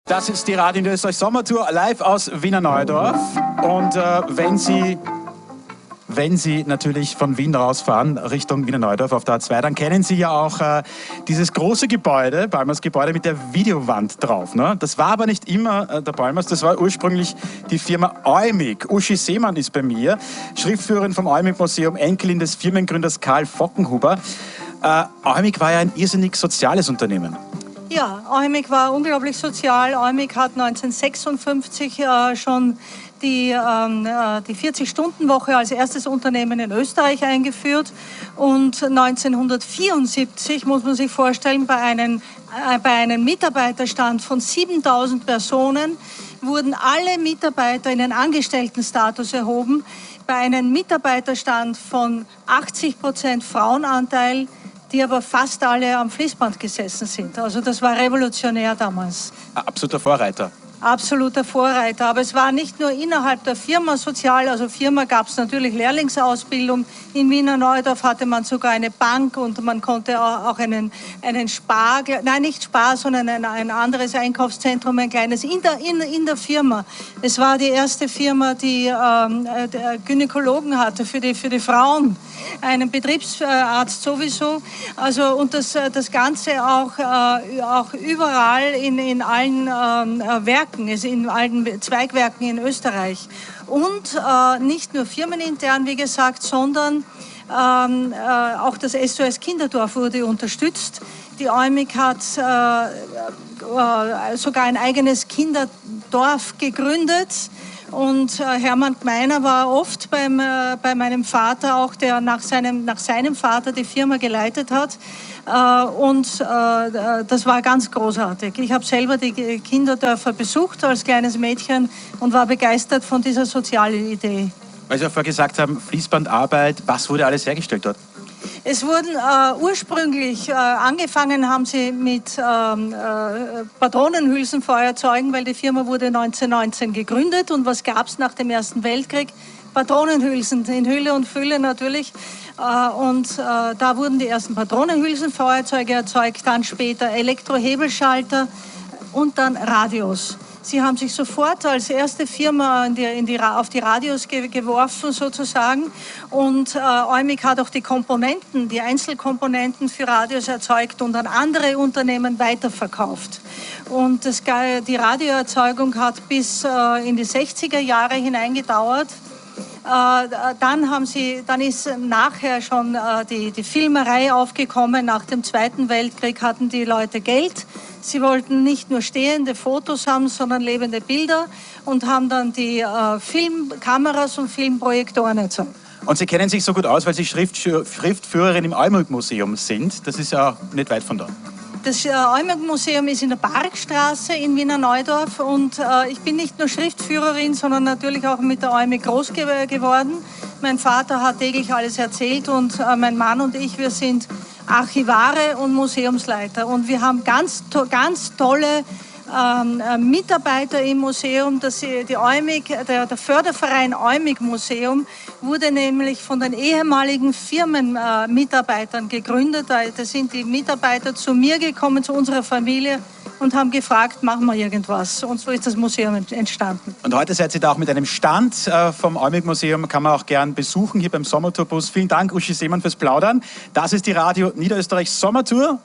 Das ist die Radio Niederösterreich Sommertour live aus Wiener Neudorf. Und wenn Sie natürlich von Wien rausfahren Richtung Wiener Neudorf auf der A2, dann kennen Sie ja auch dieses große Gebäude, Balmers Gebäude mit der Videowand drauf. Ne? Das war aber nicht immer der Balmers, das war ursprünglich die Firma Eumig. Uschi Seemann ist bei mir, Schriftführerin vom Eumig Museum, Enkelin des Firmengründers Karl Fockenhuber. Eumig war ja ein irrsinnig soziales Unternehmen. Ja, Eumig war unglaublich sozial. Eumig hat 1956 schon die 40-Stunden-Woche als erstes Unternehmen in Österreich eingeführt. Und 1974, muss man sich vorstellen, bei einem Mitarbeiterstand von 7.000 Personen wurden alle Mitarbeiter in den Angestelltenstatus erhoben. Bei einem Mitarbeiterstand von 80% Frauenanteil, die aber fast alle am Fließband gesessen sind. Also das war revolutionär damals. Absoluter Vorreiter. Absoluter Vorreiter. Aber es war nicht nur innerhalb der Firma sozial. Also Firma gab es natürlich Lehrlingsausbildung. In Wiener Neudorf hatte man sogar eine Bank und man konnte auch einen Spar, nein nicht Spar, sondern ein anderes Einkaufszentrum, ein kleines in der Firma. Es war die erste Firma, die Gynäkologen hatte für die Frauen. Einen Betriebsarzt sowieso. Also und das Ganze auch überall in allen Werken, in allen Zweigwerken in Österreich. Und nicht nur firmenintern, wie gesagt, sondern auch das SOS Kinderdorf wurde unterstützt. Die Eumig hat sogar ein eigenes Kinderdorf gegründet. Und Hermann Gmeiner war oft bei meinem Vater, auch der nach seinem Vater die Firma geleitet hat. Das war ganz großartig. Ich habe selber die Kinderdörfer besucht als kleines Mädchen und war begeistert von dieser sozialen Idee. Weil Sie ja vorher gesagt haben, Fließbandarbeit, was wurde alles hergestellt dort? Es wurden ursprünglich, angefangen haben sie mit Patronenhülsenfeuerzeugen, weil die Firma wurde 1919 gegründet. Und was gab es nach dem Ersten Weltkrieg? Patronenhülsen, in Hülle und Fülle natürlich. Da wurden die ersten Patronenhülsenfeuerzeuge erzeugt, dann später Elektrohebelschalter und dann Radios. Sie haben sich sofort als erste Firma auf die Radios geworfen sozusagen und Eumig hat auch die Einzelkomponenten für Radios erzeugt und an andere Unternehmen weiterverkauft. Und die Radioerzeugung hat bis in die 60er Jahre hineingedauert. Dann ist nachher schon die Filmerei aufgekommen. Nach dem Zweiten Weltkrieg hatten die Leute Geld. Sie wollten nicht nur stehende Fotos haben, sondern lebende Bilder und haben dann die Filmkameras und Filmprojektoren erzeugt. Und Sie kennen sich so gut aus, weil Sie Schriftführerin im Eumig Museum sind. Das ist ja nicht weit von dort. Das Eumig Museum ist in der Parkstraße in Wiener Neudorf und ich bin nicht nur Schriftführerin, sondern natürlich auch mit der Eumig groß geworden. Mein Vater hat täglich alles erzählt und mein Mann und ich, wir sind Archivare und Museumsleiter und wir haben ganz tolle Mitarbeiter im Museum. Der Förderverein Eumig Museum wurde nämlich von den ehemaligen Firmenmitarbeitern gegründet. Da sind die Mitarbeiter zu mir gekommen, zu unserer Familie und haben gefragt, machen wir irgendwas. Und so ist das Museum entstanden. Und heute seid ihr da auch mit einem Stand vom Eumig Museum, kann man auch gern besuchen hier beim Sommertourbus. Vielen Dank, Uschi Seemann, fürs Plaudern. Das ist die Radio Niederösterreich Sommertour.